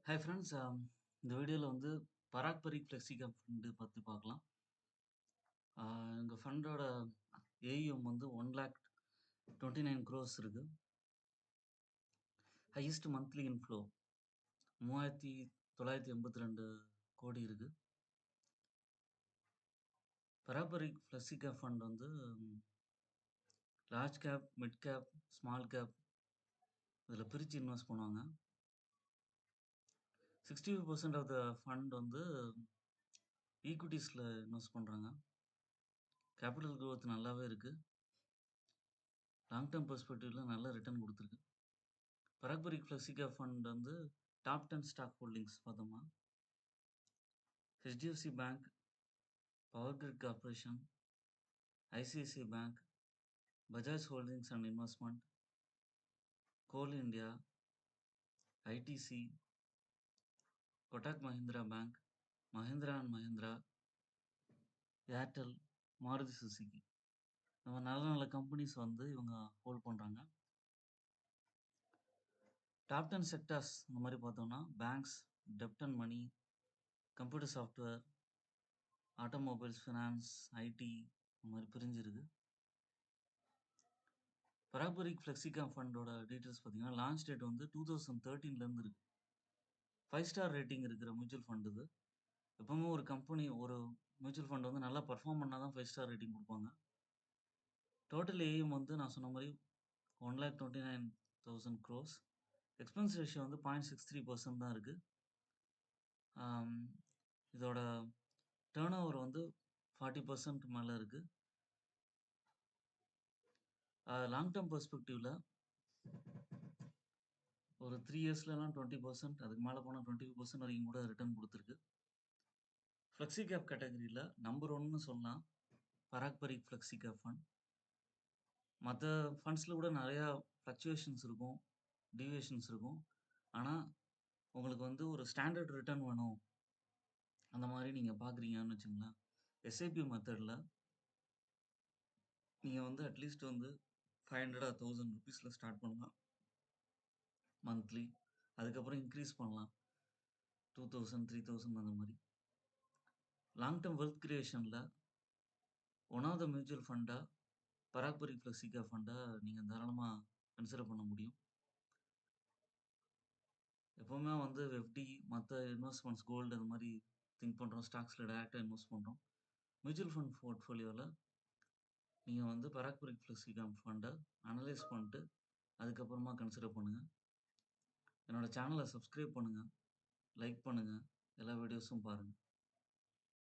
Hi friends. இந்த வீடியோவில் வந்து பராக் பரிக் ஃப்ளெக்ஸி கேப் ஃபண்டு பற்றி பார்க்கலாம். எங்கள் ஃபண்டோட ஏஇஎம் வந்து 1,29 crores இருக்கு. ஹையஸ்ட் மந்த்லி இன்ஃப்ளோ 3,982 கோடி இருக்கு. பராக் பரிக் ஃப்ளெக்ஸி கேப் ஃபண்ட் வந்து large cap, mid cap, small cap இதில் பிரித்து இன்வெஸ்ட் பண்ணுவாங்க. 65% ஆஃப் த ஃபண்ட் வந்து ஈக்விட்டிஸில் இன்வெஸ்ட் பண்ணுறாங்க. கேபிட்டல் growth நல்லாவே இருக்குது. லாங் டேர்ம் பெர்ஸ்பெக்டிவ்ல நல்ல ரிட்டர்ன் கொடுத்துருக்கு. பராக் பரிக் ஃப்ளெக்ஸி கேப் ஃபண்ட் வந்து டாப் 10 ஸ்டாக் ஹோல்டிங்ஸ் பார்த்தோம்னா HDFC bank, power grid corporation, ICICI bank, Bajaj holdings and investment, goal India, ITC, Kotak Mahindra bank, Mahindra and Mahindra, Airtel, Maruti Suzuki. நம்ம நல்ல நல்ல கம்பெனிஸ் வந்து இவங்க ஹோல்ட் பண்ணுறாங்க. டாப் 10 செக்டார்ஸ் இந்த மாதிரி பார்த்தோம்னா பேங்க்ஸ், டெப்ட் and money, computer software, automobiles, finance, IT இந்த மாதிரி பிரிஞ்சிருக்கு. பராக் பரிக் ஃப்ளெக்ஸி கேப் ஃபண்டோட டீட்டெயில்ஸ் பார்த்தீங்கன்னா லான்ச் டேட் வந்து 2013 இருக்கு. 5 ஸ்டார் ரேட்டிங் இருக்கிற மியூச்சுவல் ஃபண்ட் இது. எப்பவுமே ஒரு கம்பெனி ஒரு மியூச்சுவல் ஃபண்ட் வந்து நல்லா பர்ஃபார்ம் பண்ணால் தான் 5 ஸ்டார் ரேட்டிங் கொடுப்பாங்க. டோட்டல் ஏஎம் வந்து நான் சொன்ன மாதிரி 1,29,000 crores. எக்ஸ்பென்ஸ் ரேஷியோ வந்து 0.63% தான் இருக்குது. இதோட டேர்ன் ஓவர் வந்து 40% மேலே இருக்குது. லாங் டேர்ம் பெர்ஸ்பெக்டிவ்ல ஒரு 3 இயர்ஸ்லாம் 20%, அதுக்கு மேலே போனால் 25% வரைக்கும் கூட ரிட்டர்ன் கொடுத்துருக்கு. ஃப்ளெக்ஸி கேப் கேட்டகரியில் நம்பர் 1ன்னு சொல்லலாம் பராக் பரிக் ஃப்ளெக்ஸி கேப் ஃபண்ட். மற்ற ஃபண்ட்ஸில் கூட நிறையா ஃப்ளக்சுவேஷன்ஸ் இருக்கும், டிவியேஷன்ஸ் இருக்கும். ஆனால் உங்களுக்கு வந்து ஒரு ஸ்டாண்டர்ட் ரிட்டர்ன் வேணும் அந்த மாதிரி நீங்கள் பார்க்குறீங்கன்னு வச்சுங்களேன், எஸ்ஐபி மெத்தடில் நீங்கள் வந்து அட்லீஸ்ட் வந்து 500 or 1000 rupeesல ஸ்டார்ட் பண்ணலாம் மந்த்லி. அதுக்கப்புறம் இன்க்ரீஸ் பண்ணலாம் 2000, 3000 அந்த மாதிரி. லாங் டேர்ம் வெல்த் கிரியேஷனில் ஒன் ஆஃப் த மியூச்சுவல் ஃபண்டாக பராக் பரிக் ஃப்ளெக்ஸி கேப் ஃபண்டை நீங்கள் தாராளமாக கன்சிடர் பண்ண முடியும். எப்போவுமே வந்து எஃப்டி, மற்ற இன்வெஸ்ட்மெண்ட்ஸ், கோல்டு அந்த மாதிரி திங்க் பண்ணுறோம், ஸ்டாக்ஸில் டேரெக்டாக இன்வெஸ்ட் பண்ணுறோம். மியூச்சுவல் ஃபண்ட் போர்ட்ஃபோலியோவில் நீங்கள் வந்து பராக் பரிக் ஃப்ளெக்ஸி கேப் ஃபண்டை அனலைஸ் பண்ணிட்டு அதுக்கப்புறமா கன்சிடர் பண்ணுங்கள். என்னோடய சேனலை சப்ஸ்கிரைப் பண்ணுங்கள், லைக் பண்ணுங்கள், எல்லா வீடியோஸும் பாருங்கள்.